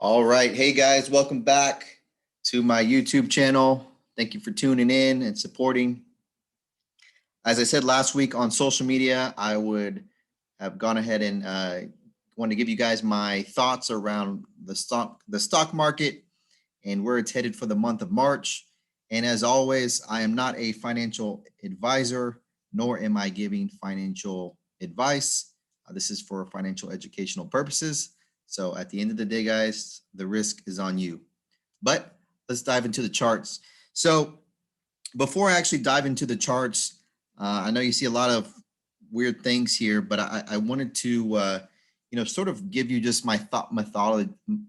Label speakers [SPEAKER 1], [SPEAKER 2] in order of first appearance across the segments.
[SPEAKER 1] All right. Hey guys, welcome back to my YouTube channel. Thank you for tuning in and supporting. As I said last week on social media, I would have gone ahead and want to give you guys my thoughts around the stock market and where it's headed for the month of March. And as always, I am not a financial advisor, nor am I giving financial advice. This is for financial educational purposes. So at the end of the day, guys, the risk is on you. But let's dive into the charts. So before I actually dive into the charts, I know you see a lot of weird things here, but I wanted to, sort of give you just my thought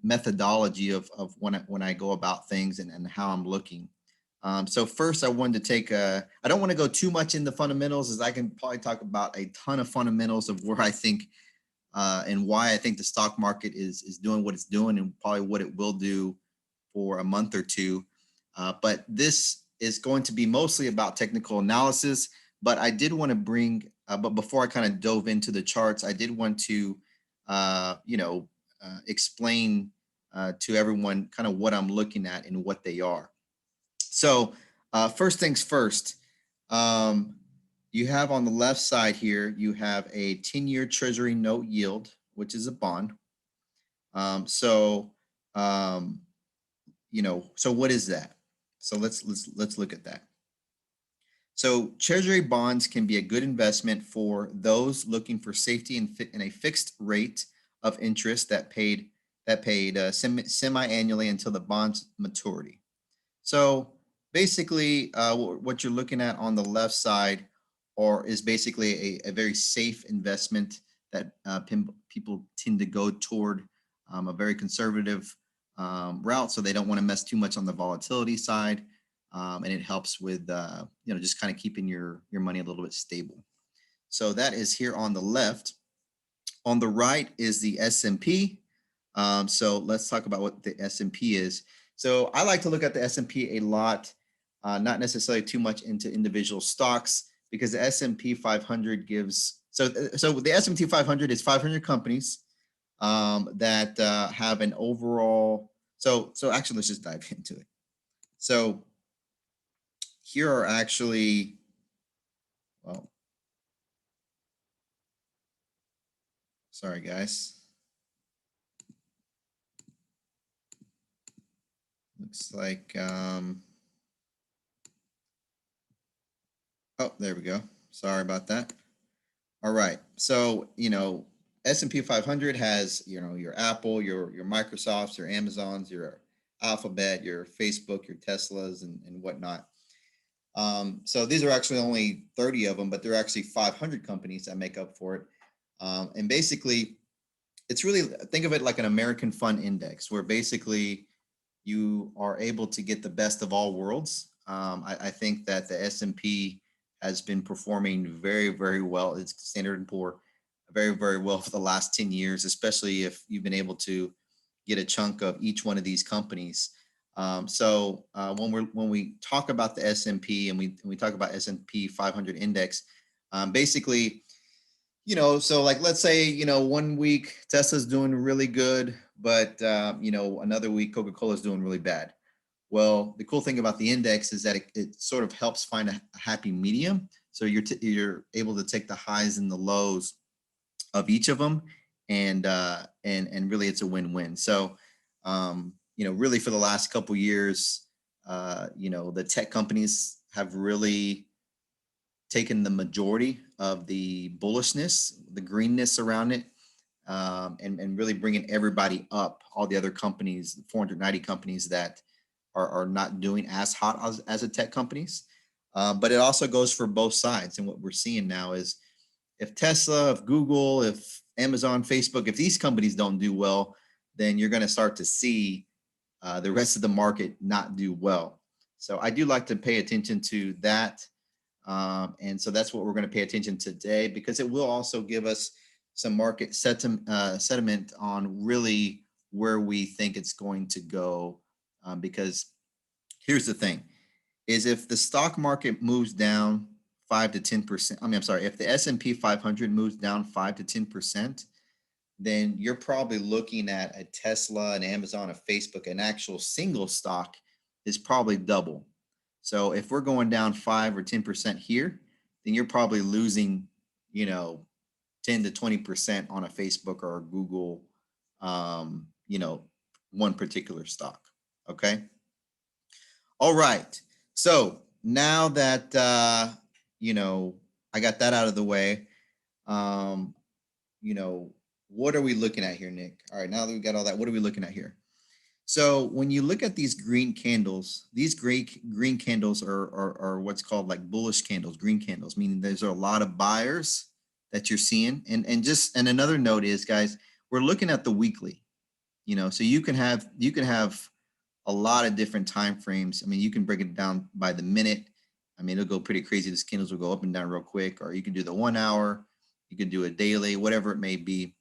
[SPEAKER 1] methodology of when I go about things and how I'm looking. So first, I wanted to take I don't want to go too much into fundamentals, as I can probably talk about a ton of fundamentals of where I think and why I think the stock market is doing what it's doing and probably what it will do for a month or two. But this is going to be mostly about technical analysis. But I did want to but before I kind of dove into the charts, I did want to, explain to everyone kind of what I'm looking at and what they are. So first things first, you have on the left side here, you have a 10-year Treasury note yield, which is a bond. So what is that? So let's look at that. So Treasury bonds can be a good investment for those looking for safety in a fixed rate of interest that paid semi-annually until the bond's maturity. So basically, what you're looking at on the left side is basically a very safe investment that people tend to go toward, a very conservative route, so they don't want to mess too much on the volatility side, and it helps with just kind of keeping your money a little bit stable. So that is here on the left. On the right is the S&P. So let's talk about what the S&P is. So I like to look at the S&P a lot, not necessarily too much into individual stocks, because the S&P 500 gives, so the S&P 500 is 500 companies that have an overall, so actually let's just dive into it. So here are actually, well, sorry guys. Looks like, oh, there we go. Sorry about that. All right. So, S&P 500 has, your Apple, your Microsofts, your Amazons, your Alphabet, your Facebook, your Teslas, and whatnot. So these are actually only 30 of them, but there are actually 500 companies that make up for it. And basically, it's really, think of it like an American fund index, where basically you are able to get the best of all worlds. I think that the S&P has been performing very, very well. It's Standard & Poor very, very well for the last 10 years, especially if you've been able to get a chunk of each one of these companies. So when we talk about the S&P and we talk about S&P 500 index, basically, so like, let's say, 1 week Tesla's doing really good, but another week Coca-Cola is doing really bad. Well, the cool thing about the index is that it sort of helps find a happy medium. So you're able to take the highs and the lows of each of them, and really it's a win-win. So really for the last couple years, the tech companies have really taken the majority of the bullishness, the greenness around it, and really bringing everybody up. All the other companies, 490 companies that are not doing as hot as the tech companies. But it also goes for both sides. And what we're seeing now is, if Tesla, if Google, if Amazon, Facebook, if these companies don't do well, then you're going to start to see the rest of the market not do well. So I do like to pay attention to that. And so that's what we're going to pay attention to today, because it will also give us some market sentiment on really where we think it's going to go. Because here's the thing, is if the stock market moves down 5 to 10%, I'm sorry, if the S&P 500 moves down 5 to 10%, then you're probably looking at a Tesla, an Amazon, a Facebook, an actual single stock is probably double. So if we're going down 5 or 10% here, then you're probably losing, 10 to 20% on a Facebook or a Google, um, you know, one particular stock. Okay. All right. So now that, I got that out of the way, um, you know, what are we looking at here, Nick? All right, now that we got all that, what are we looking at here? So when you look at these green candles, these great green candles are what's called like bullish candles, green candles, meaning there's a lot of buyers that you're seeing. And another note is, guys, we're looking at the weekly, so you can have a lot of different time frames. I mean, you can break it down by the minute. I mean, it'll go pretty crazy. The candles will go up and down real quick, or you can do the 1 hour, you can do a daily, whatever it may be.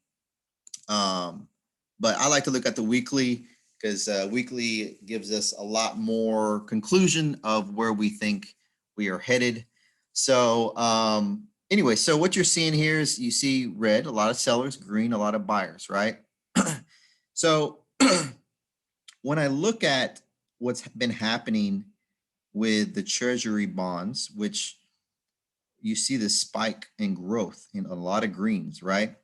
[SPEAKER 1] But I like to look at the weekly because weekly gives us a lot more conclusion of where we think we are headed. So anyway, so what you're seeing here is you see red, a lot of sellers, green, a lot of buyers, right? So when I look at what's been happening with the treasury bonds, which you see the spike in growth in a lot of greens, right?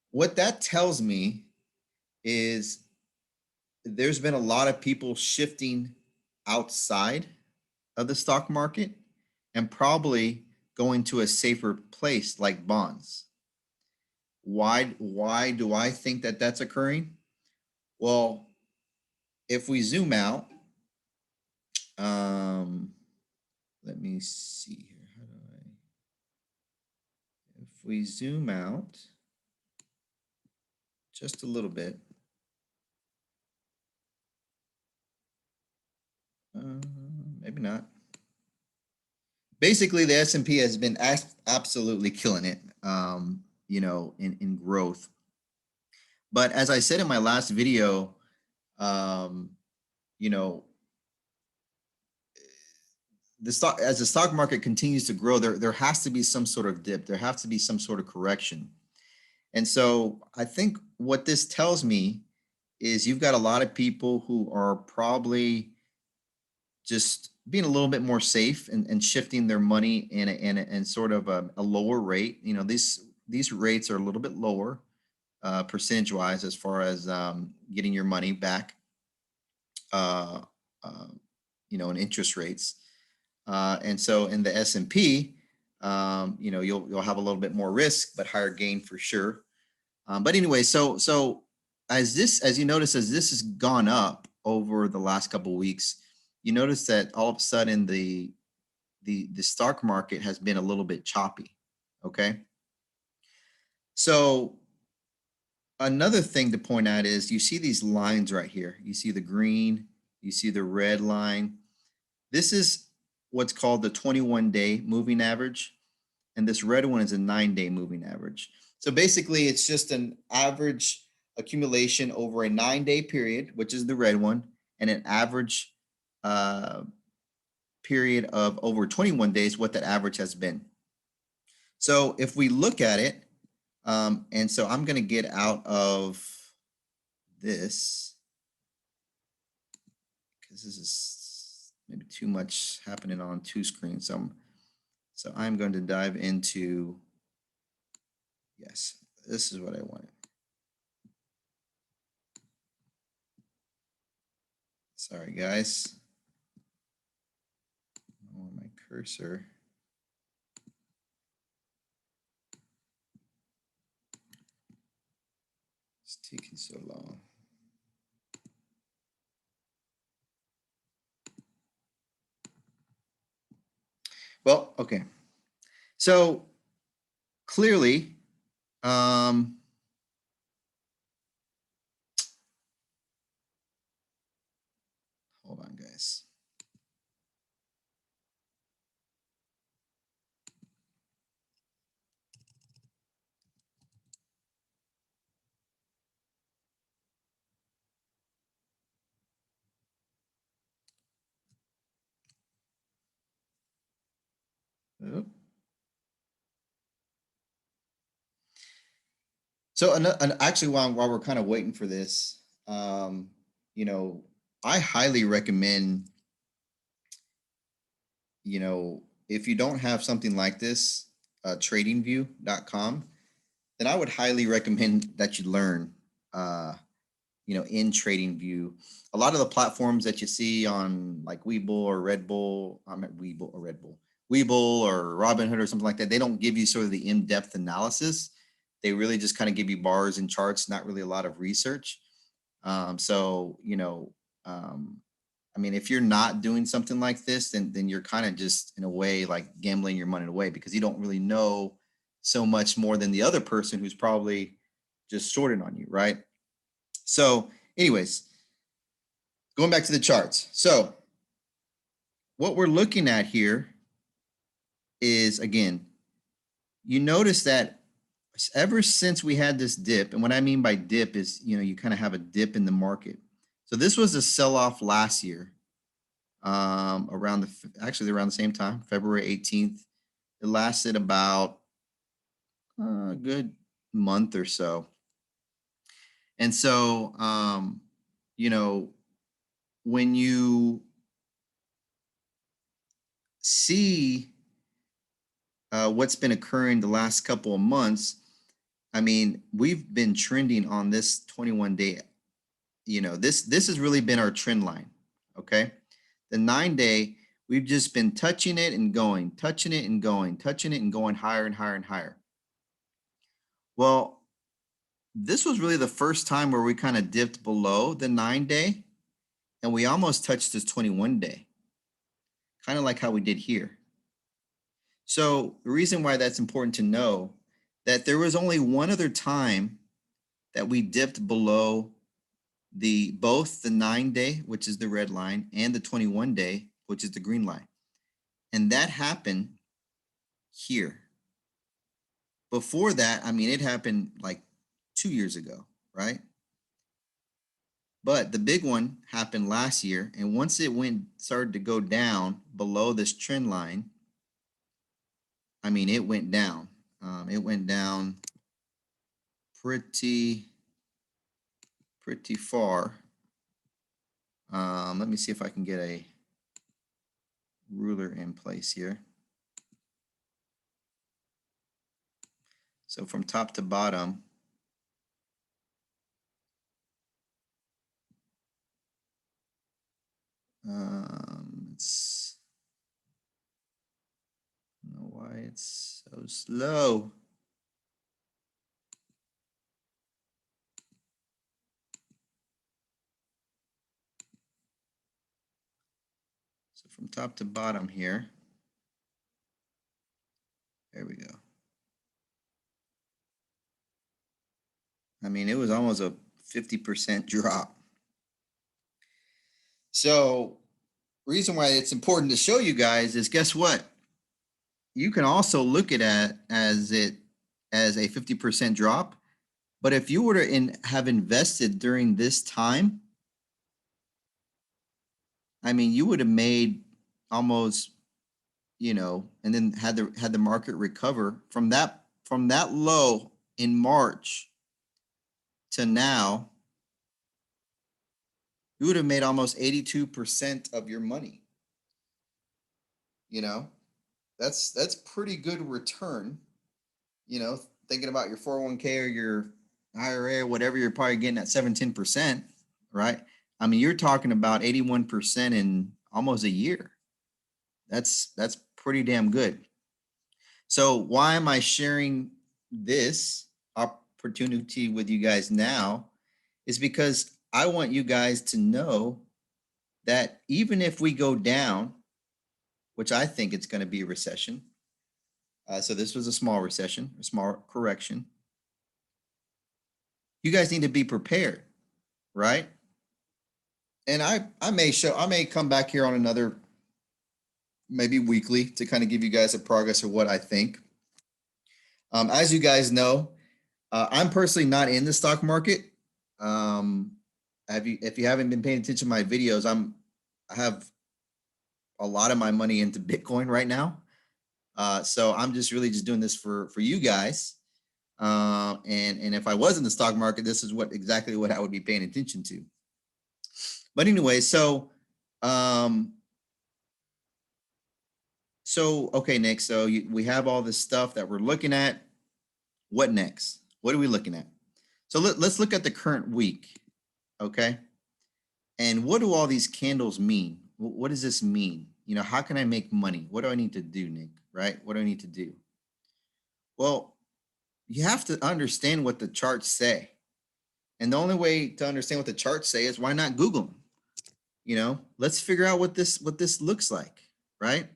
[SPEAKER 1] What that tells me is there's been a lot of people shifting outside of the stock market and probably going to a safer place like bonds. Why do I think that that's occurring? Well, if we zoom out, let me see here. If we zoom out just a little bit, maybe not. Basically, the S&P has been absolutely killing it, in growth. But as I said in my last video, um, you know, as the stock market continues to grow, there has to be some sort of dip. There has to be some sort of correction. And so I think what this tells me is you've got a lot of people who are probably just being a little bit more safe and shifting their money in sort of a lower rate. These rates are a little bit lower percentage wise as far as getting your money back, uh, uh, in interest rates. And so in the S&P, you'll have a little bit more risk, but higher gain for sure. But anyway, so as you notice, as this has gone up over the last couple of weeks, you notice that all of a sudden the stock market has been a little bit choppy. Okay. So another thing to point out is you see these lines right here. You see the green, you see the red line. This is what's called the 21-day moving average. And this red one is a 9-day moving average. So basically, it's just an average accumulation over a 9-day period, which is the red one, and an average period of over 21 days, what that average has been. So if we look at it, and so I'm going to get out of this because this is maybe too much happening on two screens. So I'm going to dive into, yes, this is what I wanted. Sorry, guys. Oh, my cursor. It's taking so long. Well, okay. So clearly, hold on, guys. Oh. So actually, while we're kind of waiting for this, you know, I highly recommend, you know, if you don't have something like this, tradingview.com, then I would highly recommend that you learn, uh, in TradingView. A lot of the platforms that you see on like Webull or Red Bull, I'm at Webull or Red Bull, Webull or Robinhood or something like that, they don't give you sort of the in-depth analysis. They really just kind of give you bars and charts, not really a lot of research. So, I mean, if you're not doing something like this, then you're kind of just in a way like gambling your money away because you don't really know so much more than the other person who's probably just shorting on you, right? So, anyways, going back to the charts. So, what we're looking at here is again, you notice that ever since we had this dip, and what I mean by dip is, you kind of have a dip in the market. So, this was a sell off last year, around the same time, February 18th. It lasted about a good month or so. And so, you know, when you see what's been occurring the last couple of months, I mean, we've been trending on this 21 day. This has really been our trend line. Okay. The 9 day, we've just been touching it and going, touching it and going, touching it and going higher and higher and higher. Well, this was really the first time where we kind of dipped below the 9 day and we almost touched this 21 day, kind of like how we did here. So the reason why that's important to know that there was only one other time that we dipped below both the 9 day, which is the red line, and the 21 day, which is the green line. And that happened here. Before that, I mean, it happened like 2 years ago, right? But the big one happened last year. And once it started to go down below this trend line, I mean, it went down. It went down pretty far. Let me see if I can get a ruler in place here. So from top to bottom, it's, I don't know why it's so slow. So from top to bottom here, there we go. I mean, it was almost a 50% drop. So reason why it's important to show you guys is guess what? You can also look at it as a 50% drop. But if you were to have invested during this time, I mean, you would have made almost, and then had the market recover from that low in March to now, you would have made almost 82% of your money. You know, that's pretty good return. Thinking about your 401k or your IRA or whatever, you're probably getting at 17%, right? I mean, you're talking about 81% in almost a year. That's pretty damn good. So why am I sharing this opportunity with you guys now? Is because I want you guys to know that even if we go down, which I think it's going to be a recession. So this was a small recession, a small correction. You guys need to be prepared, right? And I may come back here on another, maybe weekly, to kind of give you guys a progress of what I think. As you guys know, I'm personally not in the stock market. If you haven't been paying attention to my videos, I have a lot of my money into Bitcoin right now. So I'm just really just doing this for you guys. And if I was in the stock market, this is exactly what I would be paying attention to. But anyway, so okay, Nick. So we have all this stuff that we're looking at. What next? What are we looking at? So let's look at the current week, okay? And what do all these candles mean? What does this mean? You know, how can I make money? What do I need to do, Nick? Right? What do I need to do? Well, you have to understand what the charts say. And the only way to understand what the charts say is why not Google them? You know, let's figure out what this looks like, right?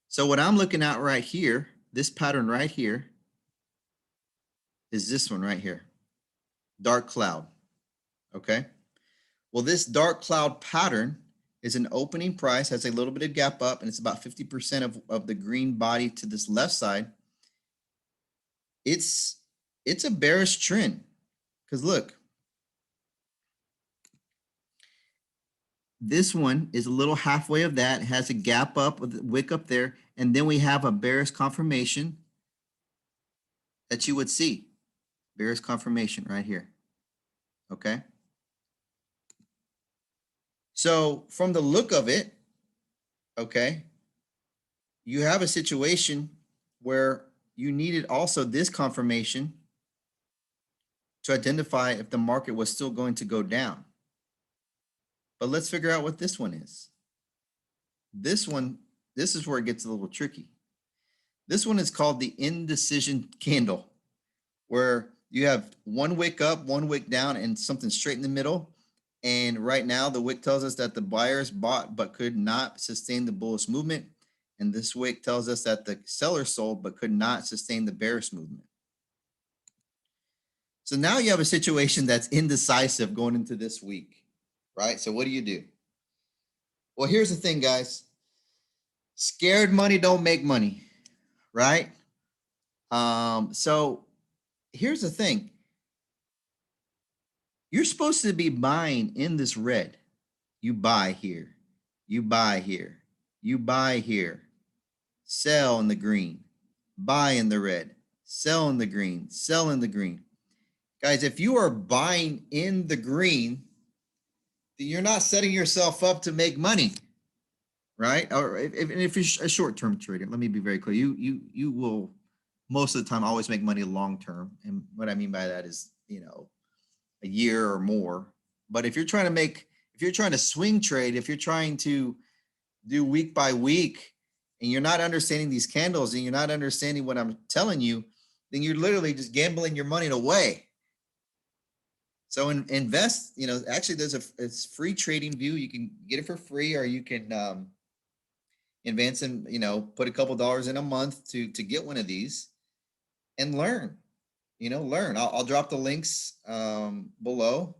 [SPEAKER 1] So what I'm looking at right here, this pattern right here, is this one right here, dark cloud, okay? Well, this dark cloud pattern is an opening price, has a little bit of gap up, and it's about 50% of the green body to this left side. It's a bearish trend, because look, this one is a little halfway of that, it has a gap up with a wick up there, and then we have a bearish confirmation that you would see. Bearish confirmation right here, okay? So from the look of it, okay, you have a situation where you needed also this confirmation to identify if the market was still going to go down. But let's figure out what this one is. This one, this is where it gets a little tricky. This one is called the Indecision Candle, where you have one wick up, one wick down, and something straight in the middle. And right now, the wick tells us that the buyers bought but could not sustain the bullish movement. And this wick tells us that the seller sold but could not sustain the bearish movement. So now you have a situation that's indecisive going into this week, right? So what do you do? Well, here's the thing, guys. Scared money don't make money, right? So here's the thing. You're supposed to be buying in this red. You buy here, you buy here, you buy here, sell in the green, buy in the red, sell in the green, sell in the green. Guys, if you are buying in the green, then you're not setting yourself up to make money, right? Or if you're a short-term trader, let me be very clear. You will most of the time always make money long-term. And what I mean by that is, you know, a year or more. But if you're trying to swing trade, if you're trying to do week by week, and you're not understanding these candles and you're not understanding what I'm telling you, then you're literally just gambling your money away. So invest, you know, actually it's free trading view. You can get it for free, or you can advance and, you know, put a couple dollars in a month to get one of these and learn, you know, learn. I'll drop the links below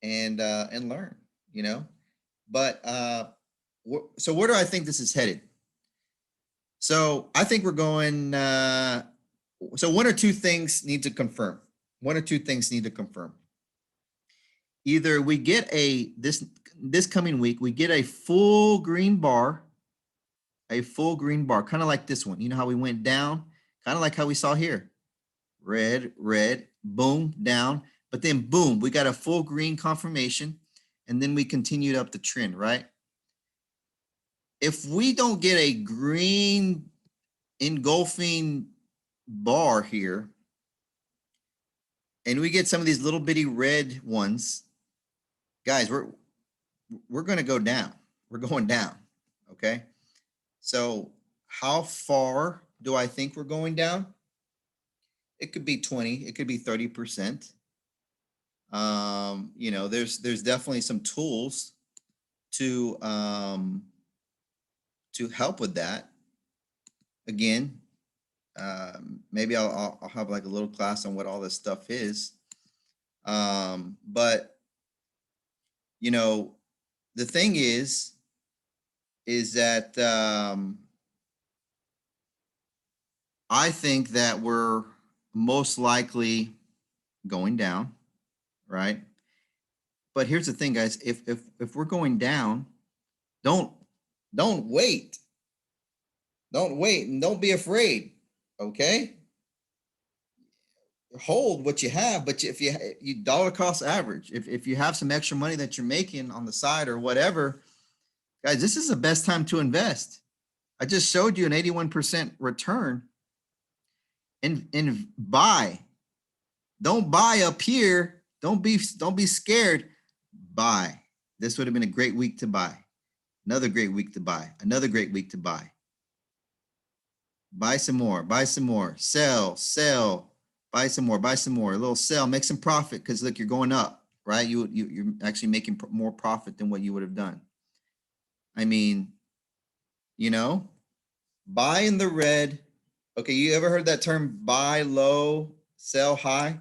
[SPEAKER 1] and learn, you know. But so where do I think this is headed? So I think we're going, so one or two things need to confirm. One or two things need to confirm. Either we get this coming week, we get a full green bar, kind of like this one. You know how we went down, kind of like how we saw here. Red, red, boom, down, but then boom, we got a full green confirmation, and then we continued up the trend, right? If we don't get a green engulfing bar here, and we get some of these little bitty red ones, guys, we're going to go down. We're going down, okay? So how far do I think we're going down? It could be 20, it could be 30%. You know, there's definitely some tools to help with that. Again, maybe I'll have like a little class on what all this stuff is. But you know, the thing is that I think that we're most likely going down, right? But here's the thing, guys. If we're going down, don't wait. Don't wait and don't be afraid, okay? hold what you have, but if you dollar cost average, if you have some extra money that you're making on the side or whatever, guys, this is the best time to invest. I just showed you an 81% return, and buy. Don't buy up here. Don't be scared. Buy. This would have been a great week to buy. Another great week to buy. Another great week to buy. Buy some more. Buy some more. Sell. Sell. Buy some more. Buy some more. A little sell. Make some profit because look, you're going up, right? You're actually making more profit than what you would have done. I mean, you know, buy in the red. Okay, you ever heard that term? Buy low, sell high.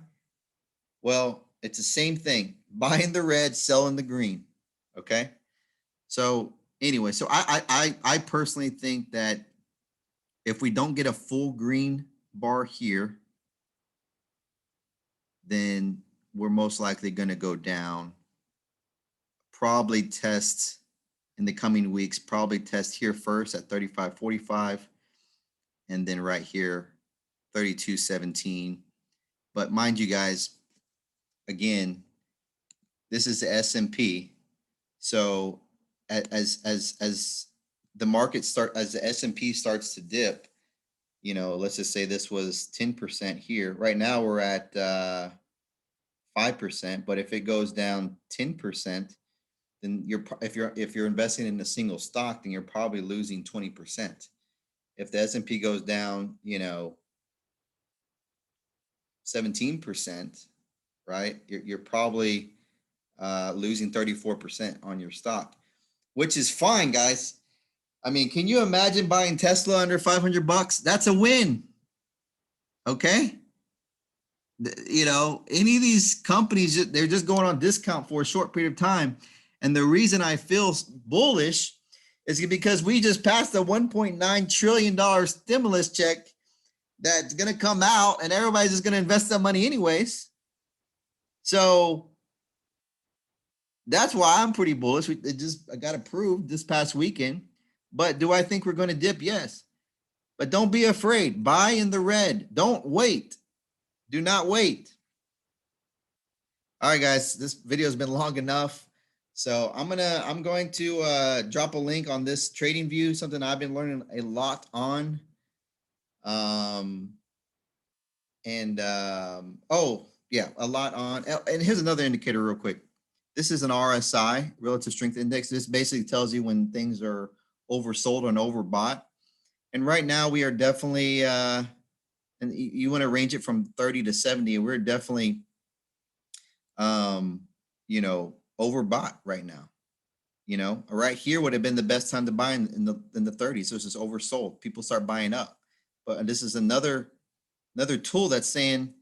[SPEAKER 1] Well, it's the same thing. Buy in the red, sell in the green. Okay. So anyway, so I personally think that if we don't get a full green bar here, then we're most likely going to go down. Probably test in the coming weeks, probably test here first at 35.45, and then right here, 32.17. But mind you guys, again, this is the S&P. So as the market as the S&P starts to dip, let's just say this was 10% here. Right now we're at 5%, but if it goes down 10%, then if you're investing in a single stock, then you're probably losing 20%. If the S&P goes down, 17%, right? You're probably losing 34% on your stock, which is fine, guys. I mean, can you imagine buying Tesla under $500? That's a win. Okay. Any of these companies, they're just going on discount for a short period of time. And the reason I feel bullish is because we just passed a $1.9 trillion stimulus check that's going to come out and everybody's just going to invest that money anyways. So that's why I'm pretty bullish. I got approved this past weekend. But do I think we're going to dip? Yes. But don't be afraid. Buy in the red. Don't wait. Do not wait. All right, guys, this video has been long enough. So I'm going to drop a link on this trading view, something I've been learning a lot on. Oh yeah, a lot on. And here's another indicator real quick. This is an RSI, relative strength index. This basically tells you when things are oversold and overbought. And right now we are definitely, and you want to range it from 30 to 70. We're definitely, overbought right now. Right here would have been the best time to buy in the 30s. So it's just oversold. People start buying up. But this is another tool that's saying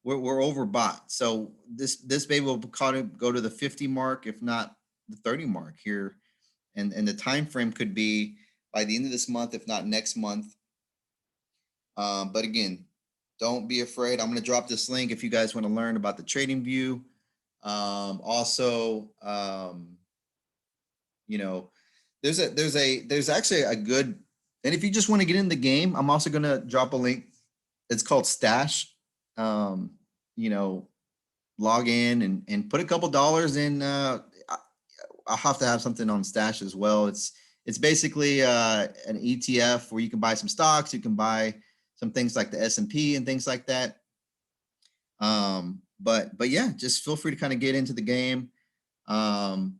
[SPEAKER 1] we're overbought. So this baby will go to the 50 mark, if not the 30 mark here. And the time frame could be by the end of this month, if not next month. But again, don't be afraid. I'm going to drop this link if you guys want to learn about the trading view. Also, there's actually a good, and if you just want to get in the game, I'm also going to drop a link. It's called Stash. Log in and put a couple dollars in. I'll have to have something on Stash as well. It's basically an ETF where you can buy some stocks, you can buy some things like the S&P and things like that. But yeah, just feel free to kind of get into the game. And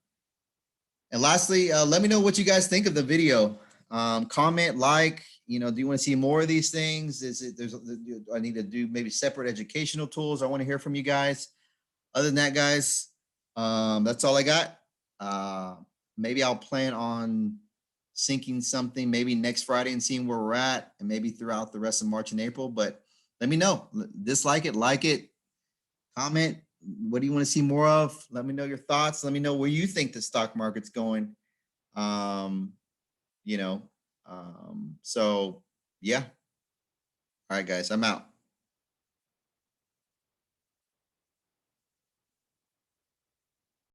[SPEAKER 1] lastly, let me know what you guys think of the video. Comment, like, do you want to see more of these things? I need to do maybe separate educational tools? I want to hear from you guys. Other than that, guys, that's all I got. Maybe I'll plan on syncing something maybe next Friday and seeing where we're at, and maybe throughout the rest of March and April. But let me know. Dislike it, like it, comment. What do you want to see more of? Let me know your thoughts. Let me know where you think the stock market's going. So yeah. All right, guys, I'm out.